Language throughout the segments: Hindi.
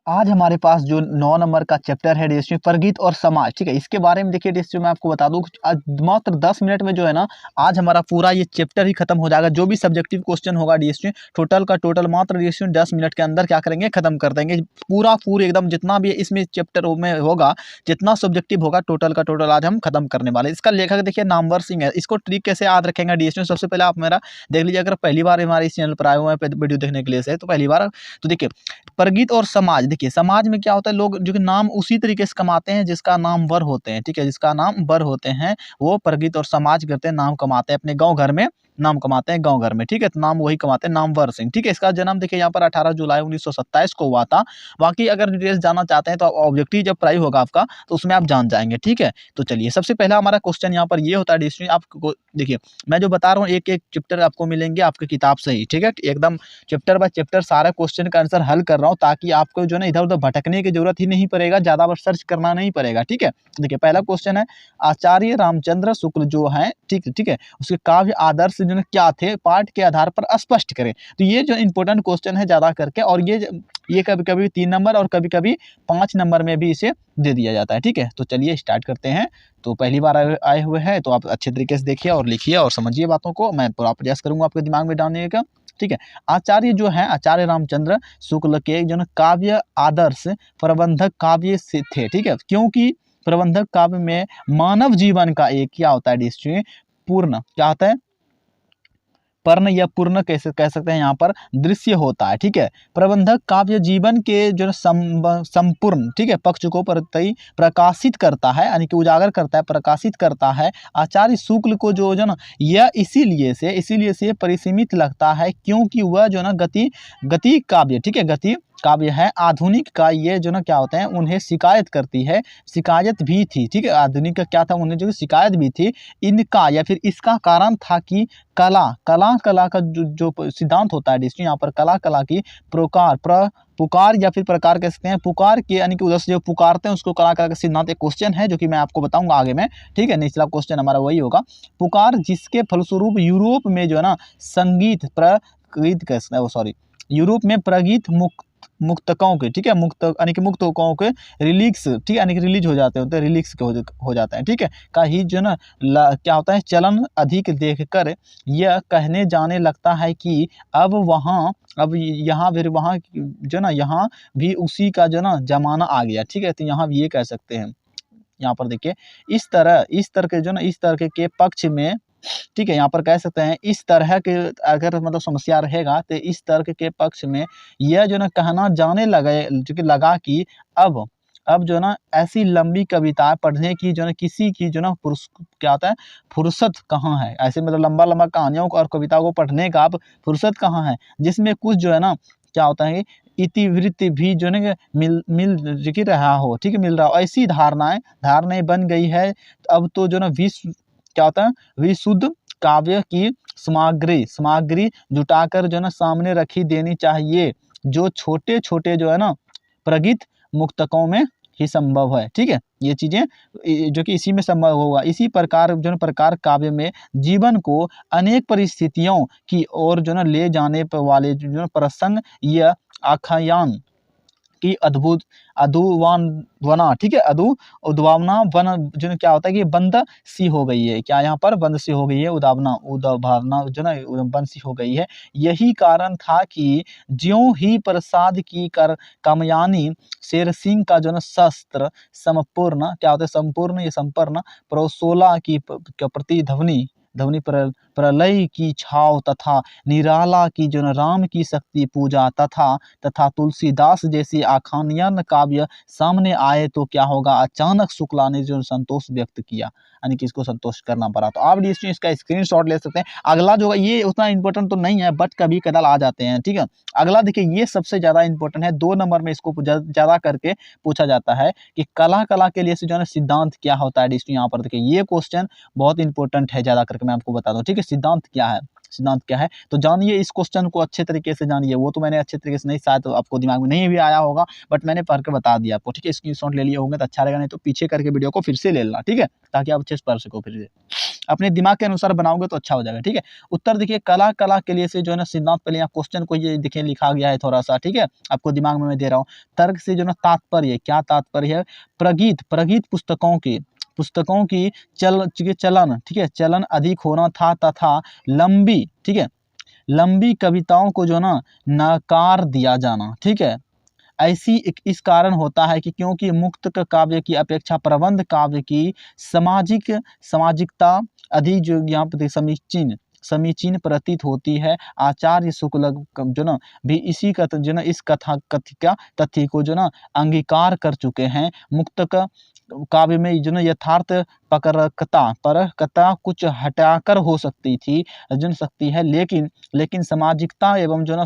आज हमारे पास जो 9 नंबर का चैप्टर है डीएसपी परगीत और समाज, ठीक है। इसके बारे में देखिए डीएसपी मैं आपको बता दूं आज मात्र 10 मिनट में जो है ना आज हमारा पूरा ये चैप्टर ही खत्म हो जाएगा। जो भी सब्जेक्टिव क्वेश्चन होगा डीएसपी टोटल का टोटल मात्र डीएसपी 10 मिनट के अंदर क्या करेंगे, खत्म कर देंगे। पूरे एकदम जितना भी इसमें चैप्टर में होगा, जितना सब्जेक्टिव होगा टोटल का टोटल आज हम खत्म करने वाले हैं। इसका लेखक देखिए नामवर सिंह है। इसको ट्रिक कैसे याद रखेंगे डीएसपी, सबसे पहले आप मेरा देख लीजिए। अगर पहली बार हमारे इस चैनल पर आए हुए हैं वीडियो देखने के लिए से, तो पहली बार तो देखिए परगीत और समाज। देखिए समाज में क्या होता है, लोग जो कि नाम उसी तरीके से कमाते हैं जिसका नाम वर होते हैं, ठीक है। जिसका नाम वर होते हैं वो परगीत और समाज करते हैं, नाम कमाते हैं अपने गांव घर में, नाम कमाते हैं गांव घर में, ठीक है। तो नाम वही कमाते हैं, नामवर सिंह, ठीक है। इसका जन्म देखिए यहाँ पर 18 जुलाई 1927 को हुआ था। बाकी अगर डिटेल्स जानना चाहते हैं तो ऑब्जेक्टिव जब पढ़ाई होगा आपका तो उसमें आप जान जाएंगे, ठीक है। तो चलिए सबसे पहला हमारा क्वेश्चन यहाँ पर ये होता है डिस्ट्रिक्ट, आपको देखिए मैं जो बता रहा हूँ एक एक चैप्टर आपको मिलेंगे आपकी किताब से ही, ठीक है। एकदम चैप्टर बाय चैप्टर सारा क्वेश्चन का आंसर हल कर रहा हूँ ताकि आपको जो है ना इधर उधर भटकने की जरूरत ही नहीं पड़ेगा, ज्यादा बार सर्च करना नहीं पड़ेगा, ठीक है। देखिए पहला क्वेश्चन है आचार्य रामचंद्र शुक्ल जो है, ठीक है, उसके काव्य आदर्श जो है क्या थे, पाठ के आधार पर स्पष्ट करें। तो ये जो इंपॉर्टेंट क्वेश्चन है ज्यादा करके, और ये कभी कभी 3 नंबर और कभी कभी 5 नंबर में भी इसे दे दिया जाता है, ठीक है। तो चलिए स्टार्ट करते हैं। तो पहली बार आए हुए हैं तो आप अच्छे तरीके से देखिए और लिखिए और समझिए बातों को, मैं पूरा प्रयास करूंगा आपके दिमाग में डालने का, ठीक है। आचार्य जो है आचार्य रामचंद्र शुक्ल के जो काव्य आदर्श प्रबंधक काव्य से थे, ठीक है। क्योंकि प्रबंधक काव्य में मानव जीवन का एक क्या होता है डिस्ट्री पूर्ण क्या होता है, पर्ण या पूर्ण कैसे कह सकते हैं यहाँ पर दृश्य होता है, ठीक है। प्रबंधक काव्य जीवन के जो संपूर्ण, ठीक है, पक्ष को प्रकाशित करता है, यानी कि उजागर करता है, प्रकाशित करता है। आचार्य शुक्ल को जो ना यह इसीलिए से परिसीमित लगता है क्योंकि वह जो ना गति काव्य, ठीक है, गति काव्य है। आधुनिक का ये जो ना क्या होते हैं उन्हें शिकायत करती है, शिकायत भी थी, ठीक है। आधुनिक का क्या था, उन्हें जो शिकायत भी थी। इनका या फिर इसका कारण था कि कला का जो सिद्धांत होता है डिस्ट्री यहाँ पर कला की पुकार या फिर प्रकार कह सकते हैं, पुकार के यानी कि उधर से जो पुकारते हैं उसको कला का सिद्धांत। एक क्वेश्चन है जो कि मैं आपको बताऊंगा आगे में, ठीक है। निचला क्वेश्चन हमारा वही होगा, पुकार जिसके फलस्वरूप यूरोप में जो है ना संगीत प्रगीत कह सकते हैं, वो सॉरी यूरोप में प्रगीत मुक्तकों के, ठीक है, मुक्त यानी कि मुक्तकों के रिलीक्स, ठीक है, यानी कि रिलीज हो जाते हैं, रिलीक्स के हो जाते हैं, ठीक है, का ही जो ना क्या होता है चलन अधिक देखकर यह कहने जाने लगता है कि अब यहाँ फिर वहाँ जो ना यहाँ भी उसी का जो ना जमाना आ गया, ठीक है। तो यहाँ भी ये कह सकते हैं, यहाँ पर देखिए इस तरह के जो ना इस तरह के पक्ष में, ठीक है, यहाँ पर कह सकते हैं इस तरह के अगर मतलब समस्या रहेगा तो इस तरह के पक्ष में यह जो ना कहना जाने लगा कि अब जो ना ऐसी लंबी कविताएं पढ़ने की जो ना किसी की जो ना क्या होता है फुर्सत कहाँ है, ऐसे मतलब लंबा कहानियों को और कविताओं को पढ़ने का अब फुर्सत कहाँ है, जिसमें कुछ जो है ना क्या होता है इतिवृत्ति भी जो है मिल रहा हो, ठीक है, मिल रहा हो। ऐसी धारणाएं बन गई है अब तो जो ना विश्व क्या होता है विशुद्ध काव्य की सामग्री जुटाकर जो ना सामने रखी देनी चाहिए, जो छोटे छोटे जो है ना प्रगीत मुक्तकों में ही संभव है, ठीक है। ये चीजें जो कि इसी में संभव होगा। इसी प्रकार जो ना प्रकार काव्य में जीवन को अनेक परिस्थितियों की ओर जो ना ले जाने वाले जो ना प्रसंग या आख्यान की अद्भुत अधुवाना, ठीक है, उद्भावना बन जो क्या होता है कि बंद सी हो गई है, क्या यहाँ पर बंद सी हो गई है, उद्भावना जो ना बंद सी हो गई है। यही कारण था कि ज्यों ही प्रसाद की कर कामयानी शेर सिंह का जो ना शस्त्र संपूर्ण क्या होता है संपूर्ण या संपन्न प्रोसोला की प्रतिध्वनि प्रलय की छाव तथा निराला की जो न राम की शक्ति पूजा तथा तुलसीदास जैसी आखानियन काव्य सामने आए तो क्या होगा, अचानक शुक्ला ने जो संतोष व्यक्त किया, यानी कि इसको संतोष करना पड़ा। तो आप इसका स्क्रीनशॉट ले सकते हैं। अगला जो है ये उतना इंपॉर्टेंट तो नहीं है बट कभी कदाल आ जाते हैं, ठीक है। अगला देखिए ये सबसे ज्यादा इंपॉर्टेंट है, 2 नंबर में इसको ज्यादा करके पूछा जाता है कि कला के लिए से जो है सिद्धांत क्या होता है। यहाँ पर देखिए ये क्वेश्चन बहुत इंपॉर्टेंट है, ज्यादा करके मैं आपको बता दूं, ठीक है। सिद्धांत क्या है तो जानिए, इस क्वेश्चन को अच्छे तरीके से जानिए। वो तो मैंने अच्छे तरीके से नहीं, शायद तो आपको दिमाग में नहीं भी आया होगा बट मैंने पढ़ के बता दिया आपको, ठीक है। स्क्रीनशॉट ले लिए होंगे तो अच्छा रहेगा, नहीं तो पीछे करके वीडियो को फिर से ले लेना, ठीक है, ताकि आप अच्छे से पढ़ सको फिर से। अपने दिमाग के अनुसार बनाओगे तो अच्छा हो जाएगा, ठीक है। उत्तर देखिए कला, कला के लिए से जो है ना सिद्धांत, पहले यहाँ क्वेश्चन को ये देखिए लिखा गया है थोड़ा सा, ठीक है, आपको दिमाग में मैं दे रहा हूँ। तर्क से जो ना तात्पर्य, क्या तात्पर्य है, प्रगीत, प्रगीत पुस्तकों की चलन, ठीक है, चलन अधिक होना था तथा लंबी, ठीक है, लंबी कविताओं को जो ना नकार दिया जाना, ठीक है। ऐसी इस कारण होता है कि क्योंकि मुक्त काव्य की अपेक्षा प्रबंध काव्य की सामाजिकता अधिक जो यहाँ पर समीचीन प्रतीत होती है। आचार्य शुक्ल जो ना भी इसी का जो ना इस कथिका तथ्य को जो ना अंगीकार कर चुके हैं। मुक्त काव्य में जो ना यथार्थ परकता कुछ हटाकर हो सकती थी, जन सकती है, लेकिन सामाजिकता एवं जो ना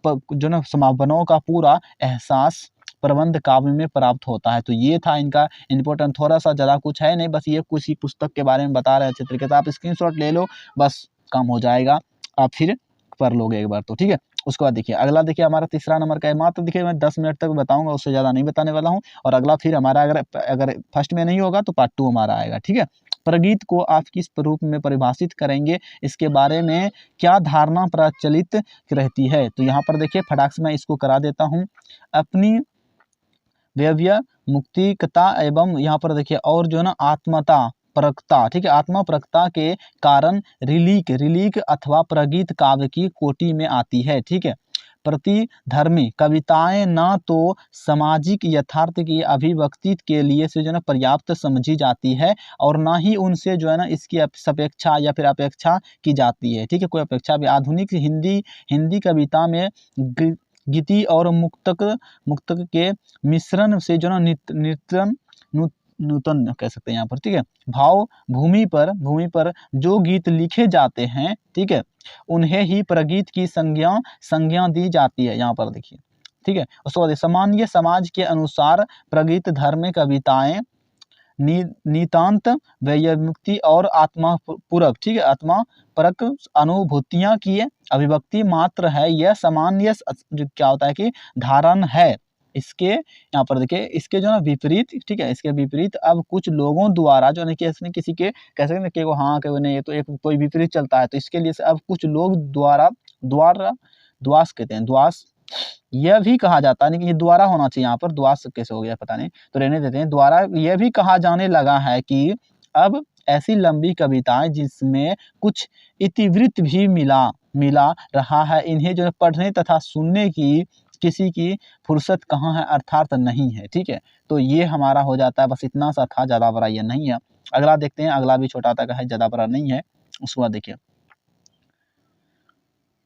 जो ना संभावनाओं का पूरा एहसास प्रबंध काव्य में प्राप्त होता है। तो ये था इनका इम्पोर्टेंट, थोड़ा सा ज़्यादा कुछ है नहीं, बस ये कुछ ही पुस्तक के बारे में बता रहे हैं अच्छे तरीके से। आप स्क्रीनशॉट ले लो, बस काम हो जाएगा, आप फिर पढ़ लोगे एक बार तो, ठीक है। उसके बाद देखिए अगला, देखिए हमारा तीसरा नंबर का है। मात्र देखिए मैं 10 मिनट तक बताऊंगा, उससे ज़्यादा नहीं बताने वाला हूँ। और अगला फिर हमारा अगर फर्स्ट में नहीं होगा तो पार्ट 2 हमारा आएगा, ठीक है। प्रगीत को आप किस रूप में परिभाषित करेंगे, इसके बारे में क्या धारणा प्रचलित रहती है। तो यहाँ पर देखिए फटाक से मैं इसको करा देता हूँ। अपनी व्यव्य मुक्तिकता एवं यहाँ पर देखिए और जो है ना आत्मता परकता, ठीक है, आत्मा परकता के कारण रिलीक अथवा प्रगीत काव्य की कोटि में आती है, ठीक है। प्रतिधर्मी कविताएं ना तो सामाजिक यथार्थ की अभिव्यक्ति के लिए से जो है पर्याप्त समझी जाती है और ना ही उनसे जो है ना इसकी अपेक्षा या फिर अपेक्षा की जाती है, ठीक है, कोई अपेक्षा भी। आधुनिक हिंदी कविता में गीति और मुक्तक के मिश्रण से जो ना नूतन कह सकते हैं यहाँ पर, ठीक है, भाव भूमि पर जो गीत लिखे जाते हैं, ठीक है, उन्हें ही प्रगीत की संज्ञा दी जाती है, यहाँ पर देखिए, ठीक है। उसके बाद सामान्य समाज के अनुसार प्रगीत धर्म कविताएं नितांत व्यक्ति और आत्मा पूरक, ठीक है, आत्मा परक अनुभूतियां की अभिव्यक्ति मात्र है। यह सामान्य जो क्या होता है कि धारण है। इसके यहाँ पर देखिए इसके जो ना विपरीत, ठीक है, इसके विपरीत अब कुछ लोगों द्वारा जो है कि इसने किसी के कह सकते हैं कि वो हाँ कि नहीं, ये तो एक कोई विपरीत चलता है, तो इसके लिए से अब कुछ लोग द्वास कहते हैं, द्वास यह भी कहा जाता है, नहीं कि ये द्वारा होना चाहिए, यहाँ पर द्वास कैसे हो गया पता नहीं, तो रहने देते हैं। द्वारा यह भी कहा जाने लगा है कि अब ऐसी लंबी कविताएं जिसमें कुछ इतिवृत्त भी मिला रहा है, इन्हें जो है पढ़ने तथा सुनने की किसी की फुर्सत कहाँ है, अर्थात नहीं है, ठीक है। तो ये हमारा हो जाता है, बस इतना सा था, ज़्यादा बड़ा ये नहीं है। अगला देखते हैं, अगला भी छोटा तक है, ज़्यादा बड़ा नहीं है। उसके बाद देखिए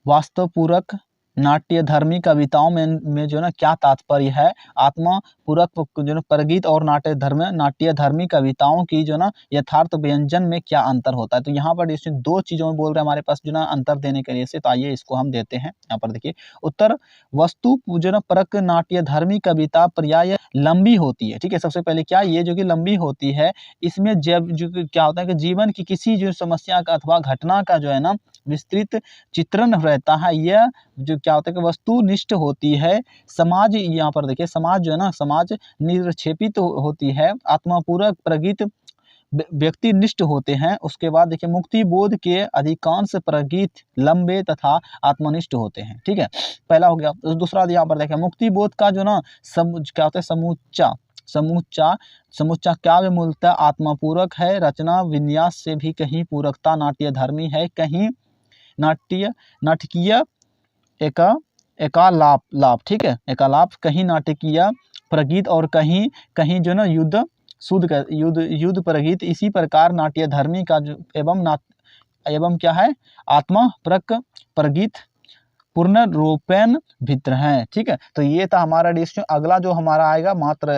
वास्तवपूरक नाट्य धर्मी कविताओं में जो ना क्या तात्पर्य है। आत्मा पूरक जो ना प्रगीत और नाट्य धर्मी कविताओं की जो ना यथार्थ व्यंजन में क्या अंतर होता है। तो यहाँ पर इसमें दो चीज़ों में बोल रहे हैं हमारे पास जो ना अंतर देने के लिए से, तो आइए इसको हम देते हैं। यहाँ पर देखिए उत्तर, वस्तु जो ना परक नाट्य धर्मी कविता पर्याय लंबी होती है, ठीक है। सबसे पहले क्या, ये जो कि लंबी होती है, इसमें जब जो क्या होता है कि जीवन की किसी जो समस्या का अथवा घटना का जो है ना विस्तृत चित्रण रहता है। यह जो क्या होता है कि वस्तुनिष्ठ होती है। समाज, यहाँ पर देखिए समाज जो है ना समाज निरक्षेपित होती है। आत्मापूरक प्रगीत व्यक्तिनिष्ठ होते हैं। उसके बाद देखिए मुक्ति बोध के अधिकांश प्रगीत लंबे तथा आत्मनिष्ठ होते हैं, ठीक है, पहला हो गया। दूसरा यहाँ पर देखिए मुक्ति बोध का जो ना क्या होता है समूचा काव्य मूलतः आत्मापूरक है। रचना विन्यास से भी कहीं पूरकता नाट्य धर्मी है, कहीं नाटकीय एकालाप, ठीक है, एकालाप कहीं नाटकीय प्रगीत और कहीं जो ना युद्ध प्रगीत। इसी प्रकार नाट्य धर्मी का एवं क्या है आत्मा प्रगीत पूर्ण रूपेण भित्र है, ठीक है। तो ये था हमारा डिस्कशन। अगला जो हमारा आएगा मात्र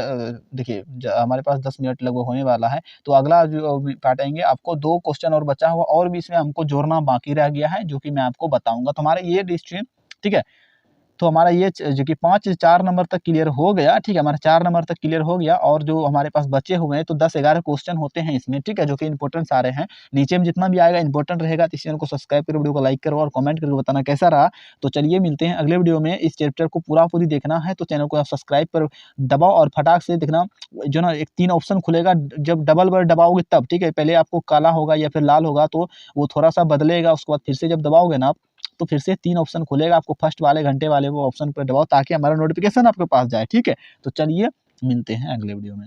देखिए हमारे पास 10 मिनट लगभग होने वाला है, तो अगला जो काटेंगे आपको 2 क्वेश्चन और बचा हुआ और भी इसमें हमको जोड़ना बाकी रह गया है, जो कि मैं आपको बताऊंगा। तो हमारे ये डिस्कशन, ठीक है, तो हमारा ये जो कि 4 नंबर तक क्लियर हो गया, ठीक है, हमारा 4 नंबर तक क्लियर हो गया और जो हमारे पास बचे हुए हैं तो 10-11 क्वेश्चन होते हैं इसमें, ठीक है, जो कि इंपॉर्टेंट सारे हैं। नीचे में जितना भी आएगा इंपॉर्टेंट रहेगा, तो इस चैनल को सब्सक्राइब करो, वीडियो को लाइक करो और कमेंट करके बताना कैसा रहा। तो चलिए मिलते हैं अगले वीडियो में। इस चैप्टर को पूरा-पूरी देखना है तो चैनल को आप सब्सक्राइब पर दबाओ और फटाक से देखना, जो ना एक 3 ऑप्शन खुलेगा, जब डबल बार दबाओगे तब, ठीक है, पहले आपको काला होगा या फिर लाल होगा तो वो थोड़ा-सा बदलेगा, उसके बाद फिर से जब दबाओगे ना आप, तो फिर से 3 ऑप्शन खुलेगा, आपको फर्स्ट वाले घंटे वाले वो ऑप्शन पे दबाओ ताकि हमारा नोटिफ़िकेशन आपके पास जाए, ठीक है? तो चलिए मिलते हैं अगले वीडियो में।